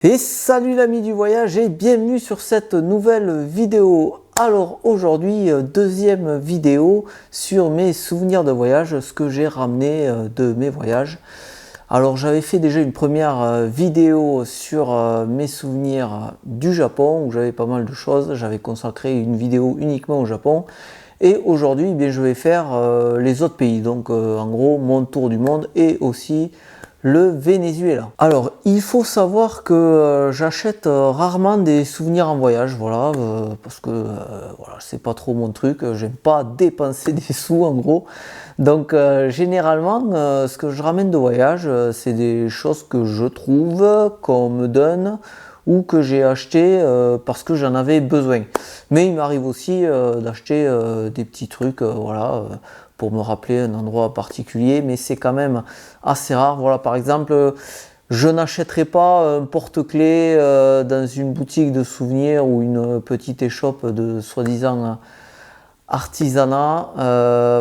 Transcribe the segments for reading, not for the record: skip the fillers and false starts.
Et salut l'ami du voyage et bienvenue sur cette nouvelle vidéo. Alors aujourd'hui, deuxième vidéo sur mes souvenirs de voyage, ce que j'ai ramené de mes voyages. Alors j'avais fait déjà une première vidéo sur mes souvenirs du Japon où j'avais pas mal de choses. J'avais consacré une vidéo uniquement au Japon. Et aujourd'hui, je vais faire les autres pays. Donc en gros, mon tour du monde et aussi le Venezuela. Alors, il faut savoir que j'achète rarement des souvenirs en voyage, voilà, parce que voilà, c'est pas trop mon truc, j'aime pas dépenser des sous en gros. Donc, généralement, ce que je ramène de voyage, c'est des choses que je trouve, qu'on me donne ou que j'ai acheté parce que j'en avais besoin. Mais il m'arrive aussi d'acheter des petits trucs, voilà pour me rappeler un endroit particulier, mais c'est quand même assez rare. Voilà, par exemple, je n'achèterai pas un porte-clés dans une boutique de souvenirs ou une petite échoppe de soi-disant artisanat,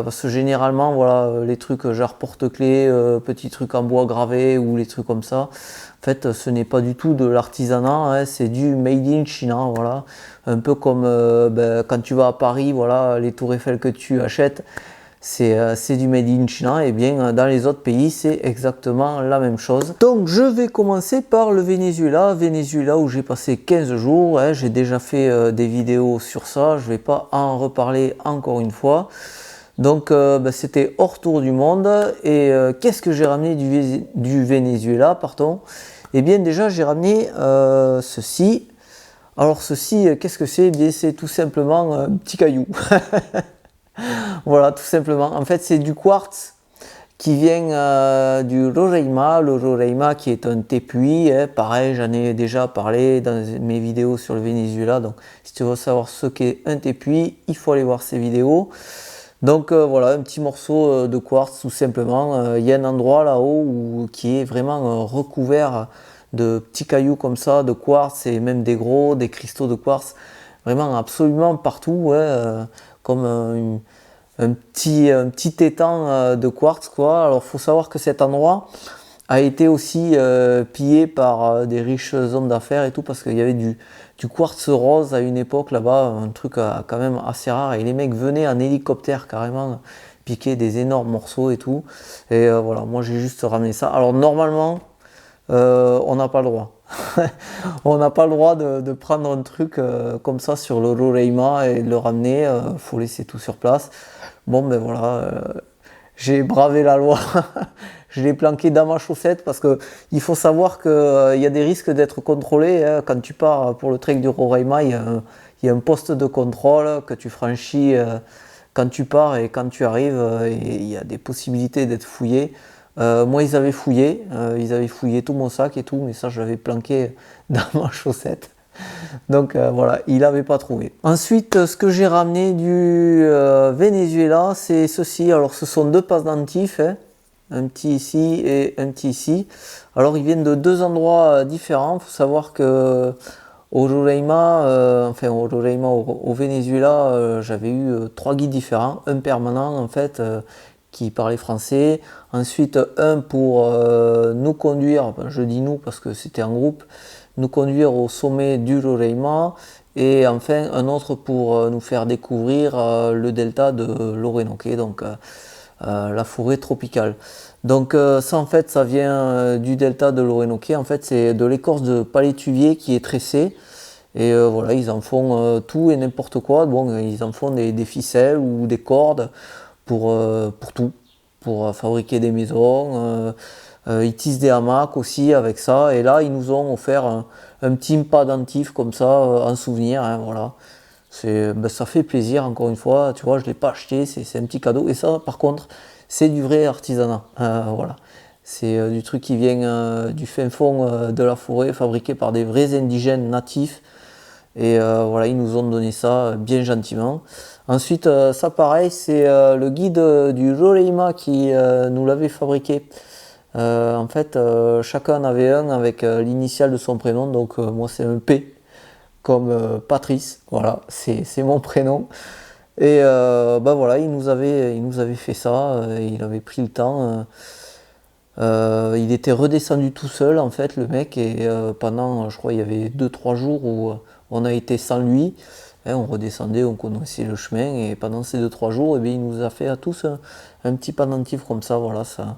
parce que généralement, voilà, les trucs genre porte-clés, petits trucs en bois gravé ou les trucs comme ça, en fait, ce n'est pas du tout de l'artisanat, hein, c'est du made in China, voilà. Un peu comme quand tu vas à Paris, voilà, les tours Eiffel que tu achètes, c'est du made in China, et bien dans les autres pays c'est exactement la même chose. Donc je vais commencer par le Venezuela où j'ai passé 15 jours, hein, j'ai déjà fait des vidéos sur ça, je ne vais pas en reparler encore une fois. Donc c'était hors tour du monde, et qu'est-ce que j'ai ramené du Venezuela, pardon. Et bien déjà j'ai ramené ceci. Alors ceci, qu'est-ce que c'est? Bien c'est tout simplement un petit caillou. Voilà, tout simplement. En fait, c'est du quartz qui vient du Roraima. Le Roraima qui est un tepuis. Hein. Pareil, j'en ai déjà parlé dans mes vidéos sur le Venezuela. Donc, si tu veux savoir ce qu'est un tepuis, il faut aller voir ces vidéos. Donc voilà, un petit morceau de quartz tout simplement. Il y a un endroit là-haut qui est vraiment recouvert de petits cailloux comme ça, de quartz et même des gros, des cristaux de quartz. Vraiment absolument partout, ouais, comme un petit étang de quartz quoi. Alors faut savoir que cet endroit a été aussi pillé par des riches hommes d'affaires et tout, parce qu'il y avait du quartz rose à une époque là-bas, un truc quand même assez rare, et les mecs venaient en hélicoptère carrément piquer des énormes morceaux et tout, et voilà, moi j'ai juste ramené ça. Alors normalement on n'a pas le droit. On n'a pas le droit de prendre un truc comme ça sur le Roraima et de le ramener, faut laisser tout sur place. Bon ben voilà, j'ai bravé la loi, je l'ai planqué dans ma chaussette parce que il faut savoir qu'il y a des risques d'être contrôlé, hein. Quand tu pars pour le trek du Roraima, il y a un poste de contrôle que tu franchis quand tu pars et quand tu arrives, et il y a des possibilités d'être fouillé. Moi ils avaient fouillé tout mon sac et tout, mais ça je l'avais planqué dans ma chaussette. Donc voilà, il n'avait pas trouvé. Ensuite, ce que j'ai ramené du Venezuela, c'est ceci. Alors ce sont deux pendentifs, hein. Un petit ici et un petit ici. Alors ils viennent de deux endroits différents. Il faut savoir que au Roraima, au Venezuela, j'avais eu trois guides différents. Un permanent en fait, qui parlait français. Ensuite un pour nous conduire, je dis nous parce que c'était en groupe, nous conduire au sommet du Roraima, et enfin un autre pour nous faire découvrir le delta de l'Orinoco, donc la forêt tropicale. Donc ça en fait ça vient du delta de l'Orinoco, en fait c'est de l'écorce de palétuvier qui est tressée, et voilà, ils en font tout et n'importe quoi. Bon, ils en font des ficelles ou des cordes pour tout, pour fabriquer des maisons. Ils tissent des hamacs aussi avec ça, et là ils nous ont offert un petit pendentif comme ça en souvenir, hein, voilà. Ça fait plaisir, encore une fois, tu vois, je ne l'ai pas acheté, c'est un petit cadeau, et ça par contre c'est du vrai artisanat, voilà. C'est du truc qui vient du fin fond de la forêt, fabriqué par des vrais indigènes natifs, et voilà, ils nous ont donné ça bien gentiment. Ensuite, ça pareil, c'est le guide du Roraima qui nous l'avait fabriqué. En fait, chacun en avait un avec l'initiale de son prénom, donc moi c'est un P, comme Patrice, voilà, c'est mon prénom. Et voilà, il nous avait fait ça, il avait pris le temps Il était redescendu tout seul en fait le mec et pendant je crois il y avait 2-3 jours où on a été sans lui. Hein, on redescendait, on connaissait le chemin et pendant ces 2-3 jours eh bien, il nous a fait à tous un petit pendentif comme ça, voilà ça.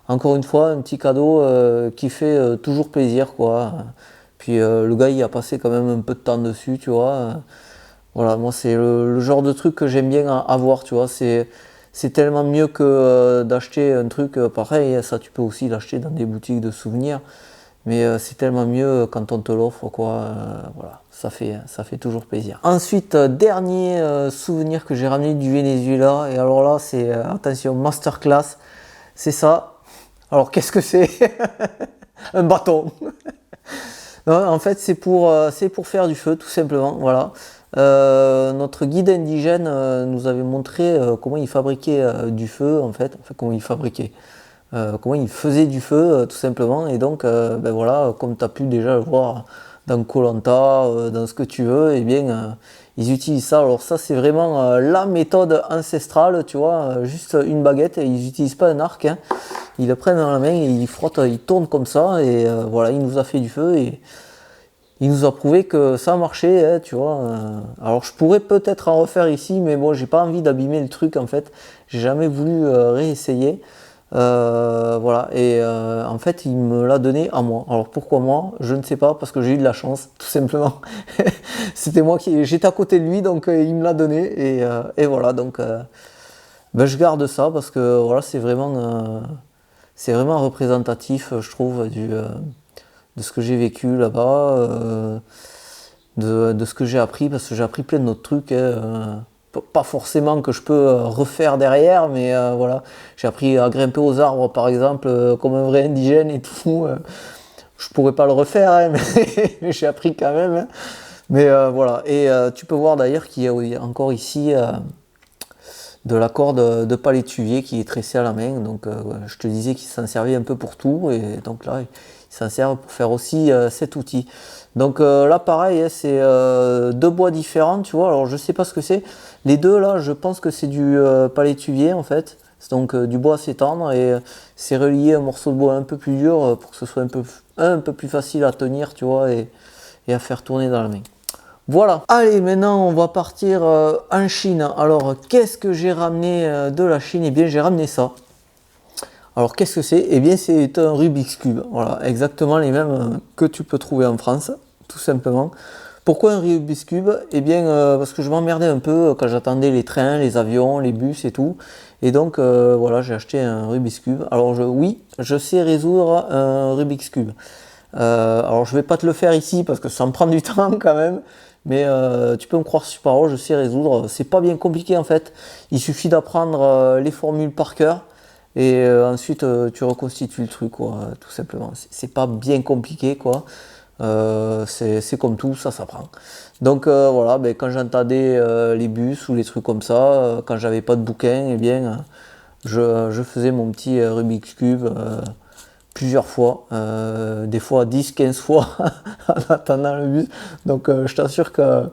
Encore une fois un petit cadeau qui fait toujours plaisir quoi. Puis le gars il a passé quand même un peu de temps dessus tu vois. Voilà, moi c'est le genre de truc que j'aime bien avoir, tu vois, c'est tellement mieux que d'acheter un truc pareil, ça tu peux aussi l'acheter dans des boutiques de souvenirs, mais c'est tellement mieux quand on te l'offre, quoi, voilà, ça fait toujours plaisir. Ensuite, dernier souvenir que j'ai ramené du Venezuela, et alors là c'est, attention, masterclass, c'est ça. Alors qu'est-ce que c'est? Un bâton. Non, en fait, c'est pour faire du feu, tout simplement. Voilà. Notre guide indigène nous avait montré comment il fabriquait du feu, en fait. Enfin, comment il fabriquait. Comment il faisait du feu, tout simplement. Et donc, ben voilà, comme tu as pu déjà le voir dans koh dans ce que tu veux, eh bien, ils utilisent ça. Alors ça, c'est vraiment la méthode ancestrale, tu vois, juste une baguette. Ils n'utilisent pas un arc, hein. Ils le prennent dans la main et ils frottent, ils tournent comme ça. Et voilà, il nous a fait du feu et il nous a prouvé que ça marchait, hein, tu vois. Alors je pourrais peut-être en refaire ici, mais bon, j'ai pas envie d'abîmer le truc en fait. J'ai jamais voulu réessayer. Voilà, et en fait, il me l'a donné à moi. Alors pourquoi moi? Je ne sais pas, parce que j'ai eu de la chance, tout simplement. C'était moi qui. J'étais à côté de lui, donc il me l'a donné, et voilà, donc ben, je garde ça parce que voilà, c'est vraiment représentatif, je trouve, de ce que j'ai vécu là-bas, de ce que j'ai appris, parce que j'ai appris plein d'autres trucs, hein, pas forcément que je peux refaire derrière, mais voilà, j'ai appris à grimper aux arbres par exemple, comme un vrai indigène et tout. Je pourrais pas le refaire, hein, mais j'ai appris quand même, hein. Mais voilà, et tu peux voir d'ailleurs qu'il y a encore ici de la corde de palétuvier qui est tressée à la main. Donc je te disais qu'il s'en servait un peu pour tout, et donc là il s'en sert pour faire aussi cet outil. Donc là pareil, hein, c'est deux bois différents, tu vois. Alors je sais pas ce que c'est. Les deux là, je pense que c'est du palétuvier en fait. C'est donc du bois assez tendre et c'est relié à un morceau de bois un peu plus dur pour que ce soit un peu plus facile à tenir, tu vois, et à faire tourner dans la main. Voilà. Allez, maintenant on va partir en Chine. Alors, qu'est-ce que j'ai ramené de la Chine? Eh bien, j'ai ramené ça. Alors, qu'est-ce que c'est? Eh bien, c'est un Rubik's Cube. Voilà, exactement les mêmes que tu peux trouver en France, tout simplement. Pourquoi un Rubik's Cube? Eh bien, parce que je m'emmerdais un peu quand j'attendais les trains, les avions, les bus et tout. Et donc, voilà, j'ai acheté un Rubik's Cube. Alors, oui, je sais résoudre un Rubik's Cube. Alors, je vais pas te le faire ici parce que ça me prend du temps quand même. Mais tu peux me croire sur parole, je sais résoudre. C'est pas bien compliqué en fait. Il suffit d'apprendre les formules par cœur et ensuite tu reconstitues le truc, quoi, tout simplement. C'est pas bien compliqué, quoi. C'est comme tout, ça s'apprend. Donc voilà, ben, quand j'entendais les bus ou les trucs comme ça, quand j'avais pas de bouquin, eh bien je faisais mon petit Rubik's Cube plusieurs fois, des fois 10-15 fois en attendant le bus. Donc je t'assure qu'à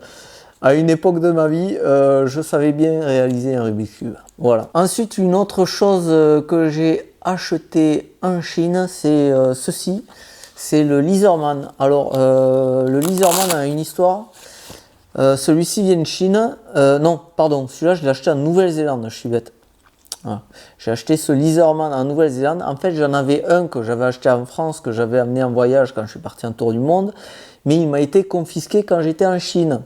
une époque de ma vie, je savais bien réaliser un Rubik's Cube. Voilà. Ensuite, une autre chose que j'ai acheté en Chine, c'est ceci. C'est le Lizardman. Alors, le Lizardman a une histoire. Celui-ci vient de Chine. Non, pardon, celui-là, je l'ai acheté en Nouvelle-Zélande, je suis bête. Voilà. J'ai acheté ce Lizardman en Nouvelle-Zélande. En fait, j'en avais un que j'avais acheté en France, que j'avais amené en voyage quand je suis parti en tour du monde. Mais il m'a été confisqué quand j'étais en Chine.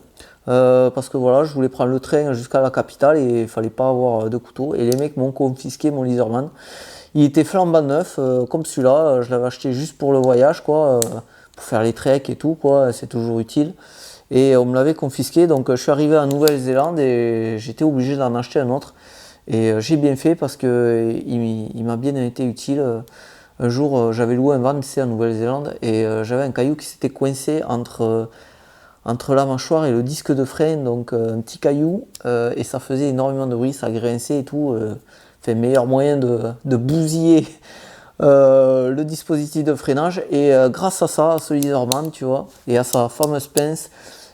Parce que voilà, je voulais prendre le train jusqu'à la capitale et il fallait pas avoir de couteau. Et les mecs m'ont confisqué mon Lizardman. Il était flambant neuf, comme celui-là. Je l'avais acheté juste pour le voyage, quoi, pour faire les treks et tout, quoi. C'est toujours utile. Et on me l'avait confisqué, donc je suis arrivé en Nouvelle-Zélande et j'étais obligé d'en acheter un autre. Et j'ai bien fait parce que il m'a bien été utile. Un jour, j'avais loué un van en Nouvelle-Zélande et j'avais un caillou qui s'était coincé entre la mâchoire et le disque de frein, donc un petit caillou, et ça faisait énormément de bruit, ça grinçait et tout. Fait meilleur moyen de bousiller le dispositif de freinage. Et grâce à ça, à ce Lizardman, tu vois, et à sa fameuse pince,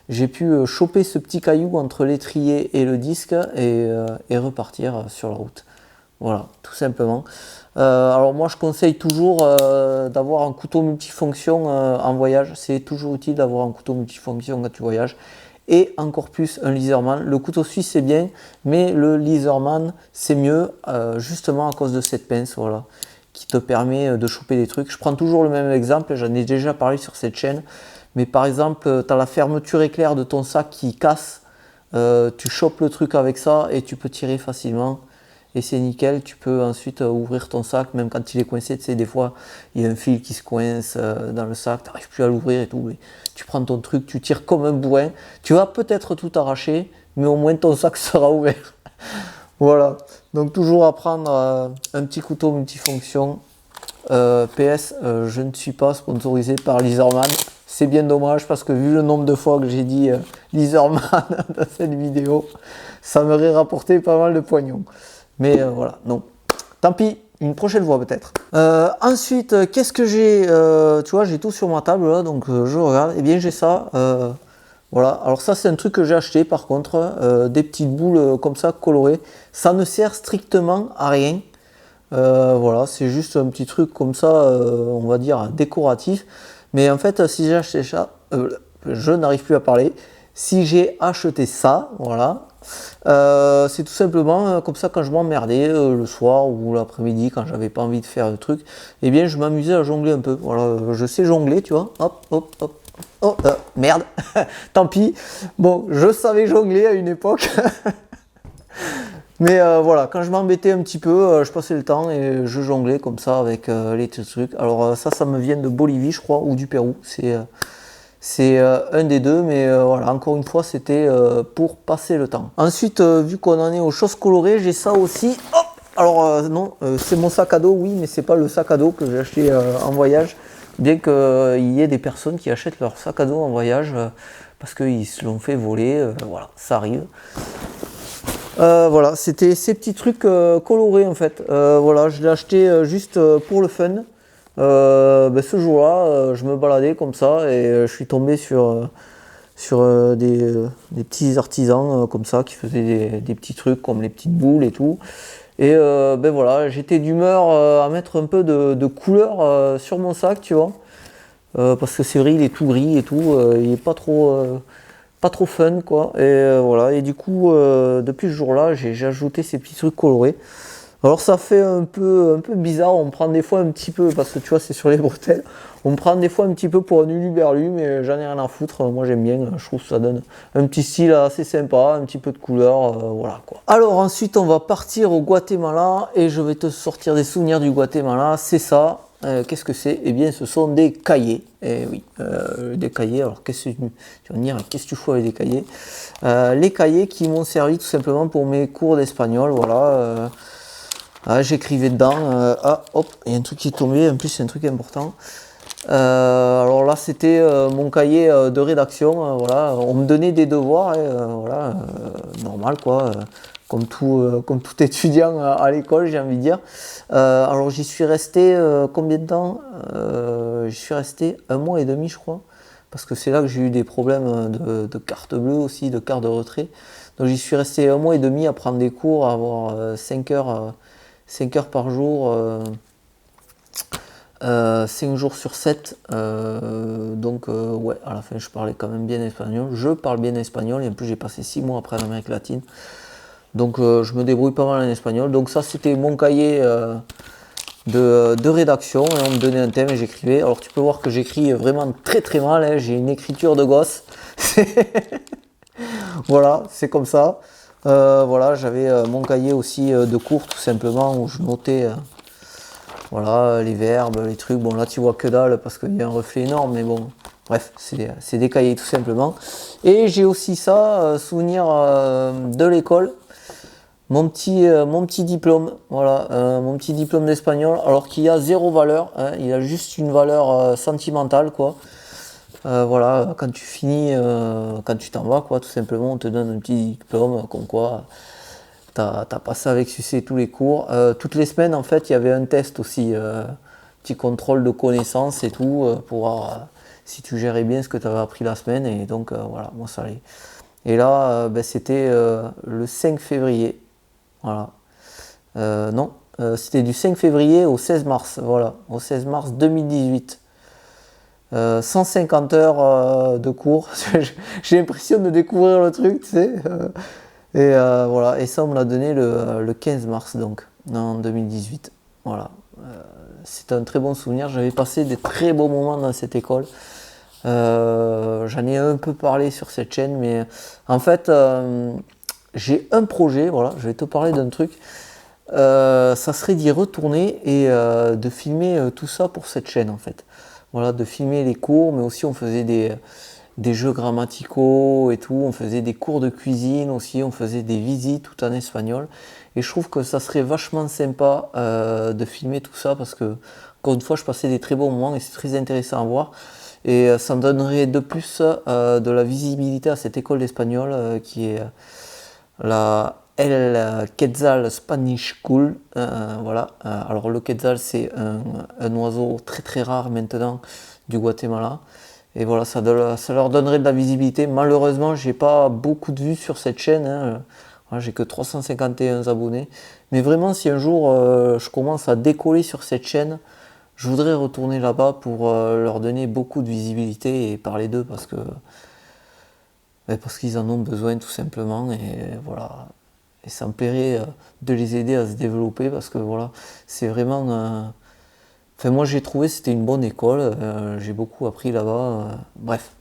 j'ai pu choper ce petit caillou entre l'étrier et le disque et repartir sur la route. Voilà, tout simplement. Alors moi je conseille toujours d'avoir un couteau multifonction en voyage. C'est toujours utile d'avoir un couteau multifonction quand tu voyages. Et encore plus un Leatherman. Le couteau suisse c'est bien, mais le Leatherman c'est mieux justement à cause de cette pince, voilà, qui te permet de choper des trucs. Je prends toujours le même exemple, j'en ai déjà parlé sur cette chaîne. Mais par exemple, tu as la fermeture éclair de ton sac qui casse. Tu chopes le truc avec ça et tu peux tirer facilement. Et c'est nickel, tu peux ensuite ouvrir ton sac, même quand il est coincé, tu sais, des fois, il y a un fil qui se coince dans le sac, tu n'arrives plus à l'ouvrir et tout. Mais tu prends ton truc, tu tires comme un bourrin. Tu vas peut-être tout arracher, mais au moins ton sac sera ouvert. Voilà. Donc toujours à prendre un petit couteau multifonction. PS, je ne suis pas sponsorisé par Leatherman. C'est bien dommage parce que vu le nombre de fois que j'ai dit Leatherman dans cette vidéo, ça m'aurait rapporté pas mal de poignons. Mais voilà, non. Tant pis, une prochaine fois peut-être. Ensuite, qu'est-ce que j'ai tu vois, j'ai tout sur ma table là, donc je regarde. Eh bien, j'ai ça. Voilà, alors ça c'est un truc que j'ai acheté par contre, des petites boules comme ça colorées. Ça ne sert strictement à rien. Voilà, c'est juste un petit truc comme ça, on va dire décoratif. Mais en fait, si j'ai acheté ça, je n'arrive plus à parler. Si j'ai acheté ça, voilà, c'est tout simplement comme ça quand je m'emmerdais le soir ou l'après-midi quand j'avais pas envie de faire le truc, eh bien je m'amusais à jongler un peu. Voilà, je sais jongler, tu vois. Hop, hop, hop. Oh, merde, tant pis. Bon, je savais jongler à une époque. Mais voilà, quand je m'embêtais un petit peu, je passais le temps et je jonglais comme ça avec les petits trucs. Alors ça me vient de Bolivie, je crois, ou du Pérou. C'est un des deux, mais voilà, encore une fois, c'était pour passer le temps. Ensuite, vu qu'on en est aux choses colorées, j'ai ça aussi. Hop, alors non, c'est mon sac à dos, oui, mais c'est pas le sac à dos que j'ai acheté en voyage. Bien qu'il y ait des personnes qui achètent leur sac à dos en voyage parce qu'ils se l'ont fait voler, voilà, ça arrive. Voilà, c'était ces petits trucs colorés en fait. Voilà, je l'ai acheté juste pour le fun. Ce jour-là, je me baladais comme ça et je suis tombé sur des petits artisans comme ça qui faisaient des petits trucs comme les petites boules et tout. Et voilà, j'étais d'humeur à mettre un peu de couleur sur mon sac, tu vois. Parce que c'est vrai, il est tout gris et tout, il est pas trop fun quoi. Et voilà, et du coup depuis ce jour-là j'ai ajouté ces petits trucs colorés. Alors ça fait un peu bizarre, on me prend des fois un petit peu, parce que tu vois c'est sur les bretelles, on me prend des fois un petit peu pour un uluberlu, mais j'en ai rien à foutre, moi j'aime bien, je trouve que ça donne un petit style assez sympa, un petit peu de couleur, voilà quoi. Alors ensuite on va partir au Guatemala, et je vais te sortir des souvenirs du Guatemala, c'est ça. Qu'est-ce que c'est? Eh bien, ce sont des cahiers. Eh oui, des cahiers. Alors, tu vas me dire, qu'est-ce que tu fous avec des cahiers? Les cahiers qui m'ont servi tout simplement pour mes cours d'espagnol. Voilà. J'écrivais dedans. Hop, il y a un truc qui est tombé. En plus, c'est un truc important. Alors là, c'était mon cahier de rédaction. Voilà, on me donnait des devoirs. Voilà, normal quoi. Comme tout étudiant à l'école, j'ai envie de dire. Alors j'y suis resté combien de temps? J'y suis resté 1 mois et demi, je crois. Parce que c'est là que j'ai eu des problèmes de carte bleue aussi, de carte de retrait. Donc j'y suis resté 1 mois et demi à prendre des cours, à avoir 5 heures par jour. 5 jours sur 7, donc ouais, à la fin je parlais quand même bien espagnol, je parle bien espagnol et en plus j'ai passé 6 mois après en Amérique latine, donc je me débrouille pas mal en espagnol. Donc ça c'était mon cahier de rédaction, et on me donnait un thème et j'écrivais. Alors tu peux voir que j'écris vraiment très très mal, hein. J'ai une écriture de gosse. Voilà, c'est comme ça. Voilà, j'avais mon cahier aussi de cours tout simplement où je notais voilà, les verbes, les trucs. Bon là tu vois que dalle parce qu'il y a un reflet énorme, mais bon, bref, c'est des cahiers tout simplement. Et j'ai aussi ça, souvenir de l'école. Mon petit diplôme, voilà, mon petit diplôme d'espagnol, alors qu'il a zéro valeur, hein, il a juste une valeur sentimentale, quoi. Voilà, quand tu finis, quand tu t'en vas, quoi, tout simplement, on te donne un petit diplôme, comme quoi t'as passé avec succès tous les cours. Toutes les semaines, en fait, il y avait un test aussi, petit contrôle de connaissances et tout, pour voir si tu gérais bien ce que tu avais appris la semaine, et donc voilà, moi ça allait. Et là, c'était le 5 février. Voilà. Non, c'était du 5 février au 16 mars, voilà, au 16 mars 2018. 150 heures de cours, j'ai l'impression de découvrir le truc, tu sais. Voilà, et ça on me l'a donné le 15 mars donc, en 2018. Voilà, c'est un très bon souvenir, j'avais passé des très beaux moments dans cette école. J'en ai un peu parlé sur cette chaîne, mais en fait, j'ai un projet, voilà, je vais te parler d'un truc. Ça serait d'y retourner et de filmer tout ça pour cette chaîne en fait. Voilà, de filmer les cours, mais aussi on faisait des jeux grammaticaux et tout, on faisait des cours de cuisine aussi, on faisait des visites tout en espagnol. Et je trouve que ça serait vachement sympa de filmer tout ça parce que, encore une fois, je passais des très bons moments et c'est très intéressant à voir. Et ça me donnerait de plus de la visibilité à cette école d'espagnol qui est la El Quetzal Spanish School. Voilà. Alors le Quetzal c'est un oiseau très très rare maintenant du Guatemala. Et voilà, ça leur donnerait de la visibilité. Malheureusement, j'ai pas beaucoup de vues sur cette chaîne. Hein. Voilà, j'ai que 351 abonnés. Mais vraiment, si un jour je commence à décoller sur cette chaîne, je voudrais retourner là-bas pour leur donner beaucoup de visibilité et parler d'eux parce qu'ils en ont besoin tout simplement. Et voilà. Et ça me plairait de les aider à se développer parce que voilà, c'est vraiment. Enfin, moi j'ai trouvé c'était une bonne école, j'ai beaucoup appris là-bas, bref.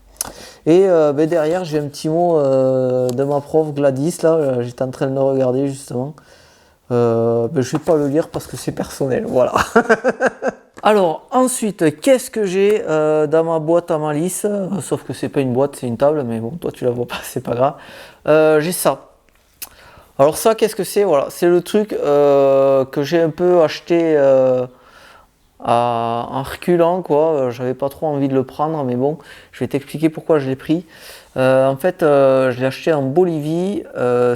Et derrière j'ai un petit mot de ma prof Gladys, là, j'étais en train de le regarder justement. Je vais pas le lire parce que c'est personnel, voilà. Alors ensuite, qu'est-ce que j'ai dans ma boîte à malice, sauf que c'est pas une boîte, c'est une table, mais bon, toi tu la vois pas, c'est pas grave. J'ai ça. Alors ça, qu'est-ce que c'est? Voilà, c'est le truc que j'ai un peu acheté en reculant, quoi. J'avais pas trop envie de le prendre, mais bon, je vais t'expliquer pourquoi je l'ai pris. En fait, je l'ai acheté en Bolivie,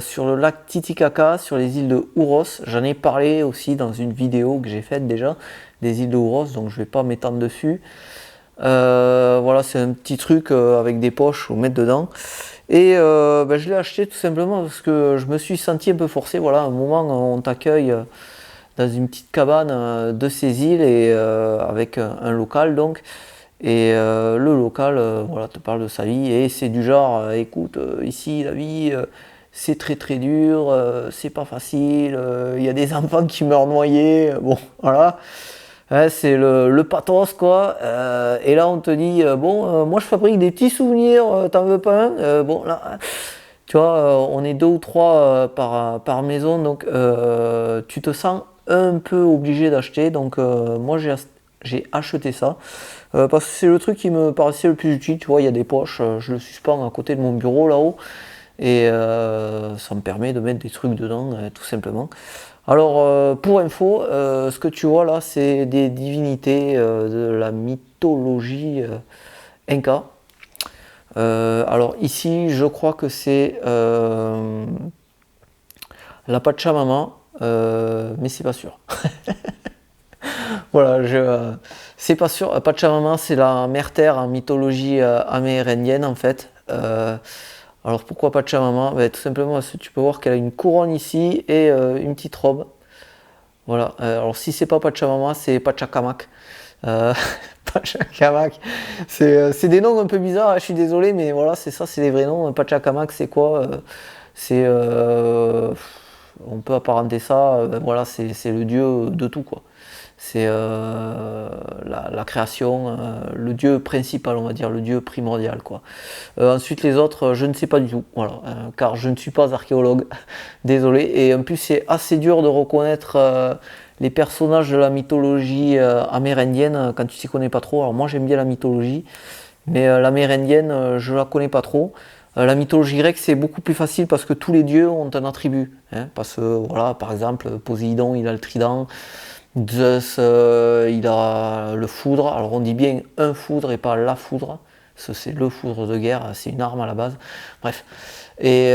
sur le lac Titicaca, sur les îles de Ouros. J'en ai parlé aussi dans une vidéo que j'ai faite déjà, des îles de Ouros, donc je vais pas m'étendre dessus. Voilà, c'est un petit truc avec des poches où mettre dedans. Et je l'ai acheté tout simplement parce que je me suis senti un peu forcé. Voilà, à un moment, on t'accueille dans une petite cabane de ces îles et avec un local donc. Et le local voilà, te parle de sa vie et c'est du genre écoute, ici la vie c'est très très dur, c'est pas facile, il y a des enfants qui meurent noyés, bon voilà. Ouais, c'est le pathos quoi. Et là on te dit moi je fabrique des petits souvenirs, t'en veux pas un? Bon là tu vois, on est deux ou trois par maison donc tu te sens un peu obligé d'acheter donc moi j'ai acheté ça parce que c'est le truc qui me paraissait le plus utile. Tu vois, il y a des poches, je le suspends à côté de mon bureau là-haut et ça me permet de mettre des trucs dedans tout simplement. Alors pour info, ce que tu vois là c'est des divinités de la mythologie Inca. Alors ici je crois que c'est la Pachamama, mais c'est pas sûr. Voilà, c'est pas sûr. Pachamama, c'est la mère terre en mythologie amérindienne en fait. Alors pourquoi Pachamama? Tout simplement parce que tu peux voir qu'elle a une couronne ici et une petite robe. Voilà. Alors si c'est pas Pachamama, c'est Pachacamac. Euh, Pachacamac. C'est des noms un peu bizarres, je suis désolé, mais voilà, c'est ça, c'est les vrais noms. Pachacamac, c'est quoi? C'est on peut apparenter ça, voilà, c'est le dieu de tout quoi. C'est la création, le dieu principal, on va dire, le dieu primordial quoi. Ensuite les autres, je ne sais pas du tout, voilà, car je ne suis pas archéologue, désolé. Et en plus c'est assez dur de reconnaître les personnages de la mythologie amérindienne quand tu s'y connais pas trop. Alors moi j'aime bien la mythologie, mais l'amérindienne je la connais pas trop. La mythologie grecque c'est beaucoup plus facile parce que tous les dieux ont un attribut. Hein, parce que voilà, par exemple Poséidon il a le trident, Zeus il a le foudre. Alors on dit bien un foudre et pas la foudre. C'est le foudre de guerre, c'est une arme à la base. Bref. Et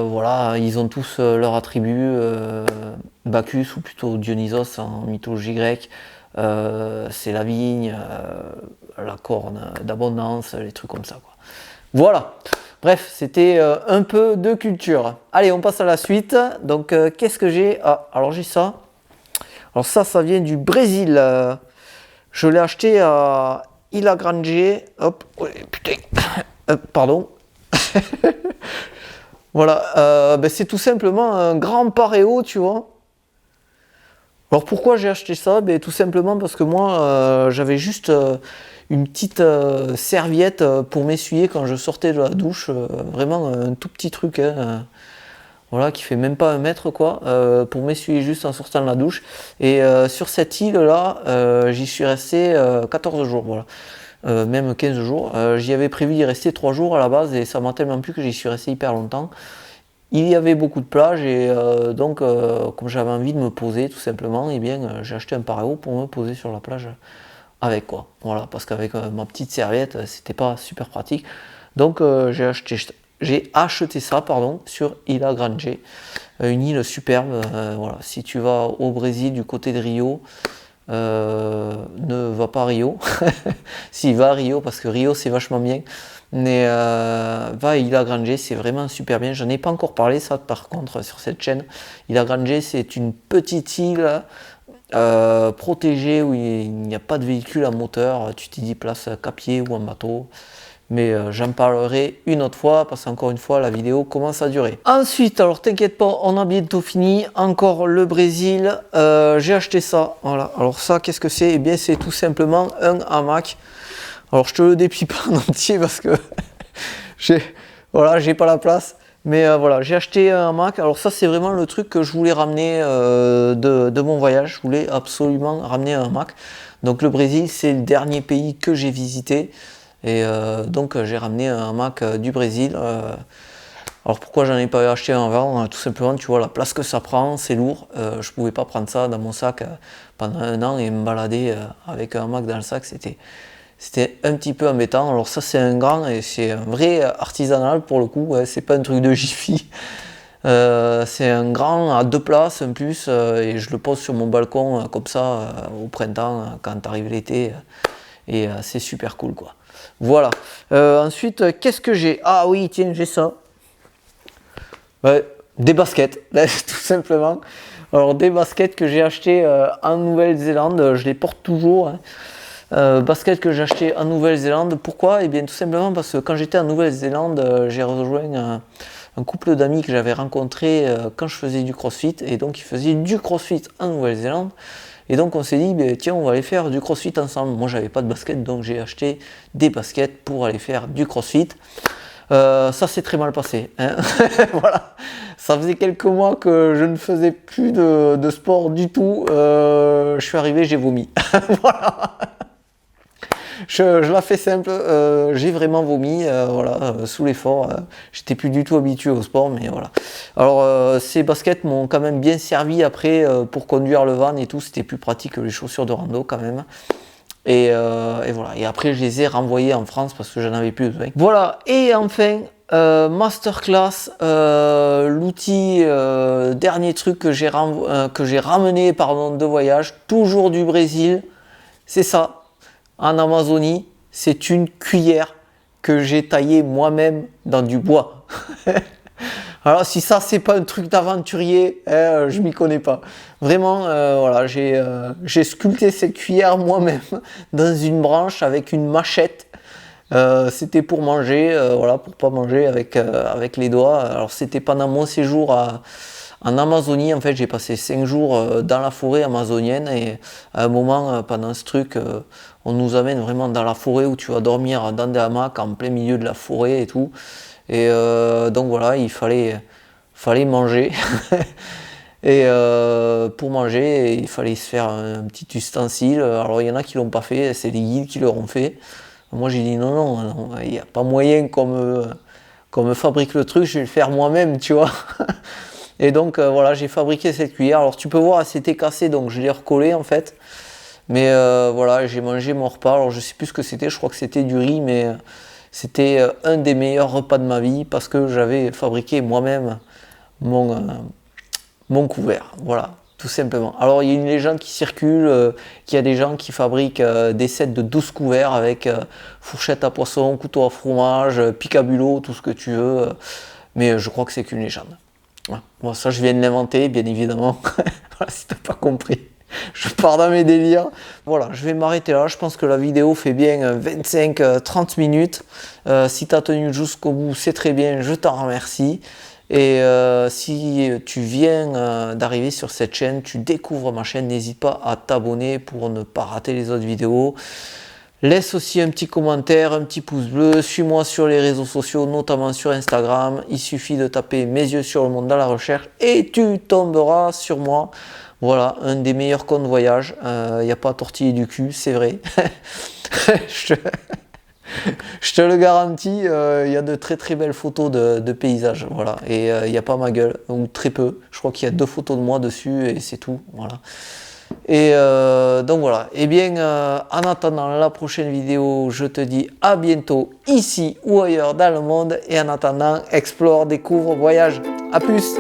voilà, ils ont tous leurs attributs. Bacchus, ou plutôt Dionysos en mythologie grecque, c'est la vigne, la corne d'abondance, les trucs comme ça quoi. Voilà. Bref, c'était un peu de culture. Allez, on passe à la suite. Donc, qu'est-ce que j'ai? Ah, alors j'ai ça. Alors ça vient du Brésil. Je l'ai acheté à Ilha Grande. Hop, ouais, putain, pardon. Voilà, ben c'est tout simplement un grand paréo, tu vois. Alors pourquoi j'ai acheté ça? Ben, tout simplement parce que moi, j'avais juste une petite serviette pour m'essuyer quand je sortais de la douche. Vraiment un tout petit truc, hein, voilà, qui fait même pas 1 mètre, quoi, pour m'essuyer juste en sortant de la douche. Et sur cette île-là, j'y suis resté 14 jours, voilà. Même 15 jours. J'y avais prévu d'y rester 3 jours à la base et ça m'a tellement plu que j'y suis resté hyper longtemps. Il y avait beaucoup de plages et donc comme j'avais envie de me poser tout simplement, et bien j'ai acheté un paréo pour me poser sur la plage avec, quoi. Voilà, parce qu'avec ma petite serviette, c'était pas super pratique. Donc j'ai acheté ça, pardon, sur Ilha Grande, une île superbe. Voilà, si tu vas au Brésil du côté de Rio, ne va pas à Rio. Si, va à Rio parce que Rio c'est vachement bien. Mais va à Ilha Grande, c'est vraiment super bien. J'en ai pas encore parlé, ça, par contre, sur cette chaîne. Ilha Grande, c'est une petite île protégée où il n'y a pas de véhicule à moteur. Tu t'y déplaces qu'à pied ou en bateau. Mais j'en parlerai une autre fois parce qu'encore une fois, la vidéo commence à durer. Ensuite, alors t'inquiète pas, on a bientôt fini. Encore le Brésil. J'ai acheté ça. Voilà. Alors ça, qu'est-ce que c'est? Eh bien, c'est tout simplement un hamac. Alors je te le déplie pas en entier parce que j'ai pas la place. Mais voilà, j'ai acheté un hamac. Alors ça c'est vraiment le truc que je voulais ramener de mon voyage. Je voulais absolument ramener un hamac. Donc le Brésil c'est le dernier pays que j'ai visité. Et donc j'ai ramené un hamac du Brésil. Alors pourquoi j'en ai pas acheté un avant? Tout simplement, tu vois la place que ça prend, c'est lourd. Je pouvais pas prendre ça dans mon sac pendant 1 an et me balader avec un hamac dans le sac. C'était un petit peu embêtant. Alors ça c'est un grand et c'est un vrai artisanal pour le coup, ouais, c'est pas un truc de Jiffy. C'est un grand à 2 places en plus et je le pose sur mon balcon comme ça au printemps quand arrive l'été et c'est super cool, quoi. Voilà. Ensuite, qu'est-ce que j'ai? Ah oui, tiens, j'ai ça. Ouais, des baskets, tout simplement. Alors des baskets que j'ai achetées en Nouvelle-Zélande, je les porte toujours, hein. Basket que j'ai acheté en Nouvelle-Zélande. Pourquoi? Eh bien tout simplement parce que quand j'étais en Nouvelle-Zélande, j'ai rejoint un couple d'amis que j'avais rencontré quand je faisais du crossfit et donc ils faisaient du crossfit en Nouvelle-Zélande et donc on s'est dit ben, tiens on va aller faire du crossfit ensemble. Moi j'avais pas de basket donc j'ai acheté des baskets pour aller faire du crossfit. Ça s'est très mal passé, hein. Voilà. Ça faisait quelques mois que je ne faisais plus de sport du tout. Je suis arrivé, j'ai vomi. Voilà. Je la fais simple, j'ai vraiment vomi, voilà, sous l'effort. J'étais plus du tout habitué au sport, mais voilà. Alors ces baskets m'ont quand même bien servi après pour conduire le van et tout. C'était plus pratique que les chaussures de rando quand même. Et voilà. Et après je les ai renvoyées en France parce que j'en avais plus besoin. Voilà. Et enfin. Masterclass, l'outil, dernier truc que j'ai ramené de voyage, toujours du Brésil, c'est ça. En Amazonie, c'est une cuillère que j'ai taillée moi-même dans du bois. Alors si ça c'est pas un truc d'aventurier, je m'y connais pas. Vraiment, voilà, j'ai sculpté cette cuillère moi-même dans une branche avec une machette. C'était pour manger, voilà, pour pas manger avec les doigts. Alors c'était pendant mon séjour en Amazonie. En fait, j'ai passé 5 jours dans la forêt amazonienne et à un moment, pendant ce truc, on nous amène vraiment dans la forêt où tu vas dormir dans des hamacs en plein milieu de la forêt et tout. Et donc voilà, il fallait manger. Et pour manger, il fallait se faire un petit ustensile. Alors il y en a qui l'ont pas fait, c'est les guides qui l'auront fait. Moi j'ai dit non, il n'y a pas moyen qu'on me fabrique le truc, je vais le faire moi-même, tu vois. Et donc voilà, j'ai fabriqué cette cuillère. Alors tu peux voir, elle s'était cassée, donc je l'ai recollée en fait. Mais voilà, j'ai mangé mon repas. Alors je sais plus ce que c'était, je crois que c'était du riz, mais c'était un des meilleurs repas de ma vie parce que j'avais fabriqué moi-même mon couvert. Voilà, tout simplement. Alors il y a une légende qui circule, qu'il y a des gens qui fabriquent des sets de 12 couverts avec fourchette à poisson, couteau à fromage, pic à bulot, tout ce que tu veux. Mais je crois que c'est qu'une légende. Voilà. Bon, ça je viens de l'inventer, bien évidemment. Voilà, si t'as pas compris. je pars dans mes délires. Voilà, je vais m'arrêter là. Je pense que la vidéo fait bien 25-30 minutes. Si tu as tenu jusqu'au bout, c'est très bien, je t'en remercie. Et si tu viens d'arriver sur cette chaîne, tu découvres ma chaîne, n'hésite pas à t'abonner pour ne pas rater les autres vidéos. Laisse aussi un petit commentaire, un petit pouce bleu, suis-moi sur les réseaux sociaux, notamment sur Instagram. Il suffit de taper mes yeux sur le monde dans la recherche et tu tomberas sur moi. Voilà, un des meilleurs comptes voyage. Il n'y a pas à tortiller du cul, c'est vrai. Je te le garantis, il y a de très très belles photos de paysages. Voilà. Et il n'y a pas ma gueule, ou très peu. Je crois qu'il y a 2 photos de moi dessus et c'est tout. Voilà. Et donc voilà, et bien en attendant la prochaine vidéo, je te dis à bientôt ici ou ailleurs dans le monde, et en attendant, explore, découvre, voyage. À plus.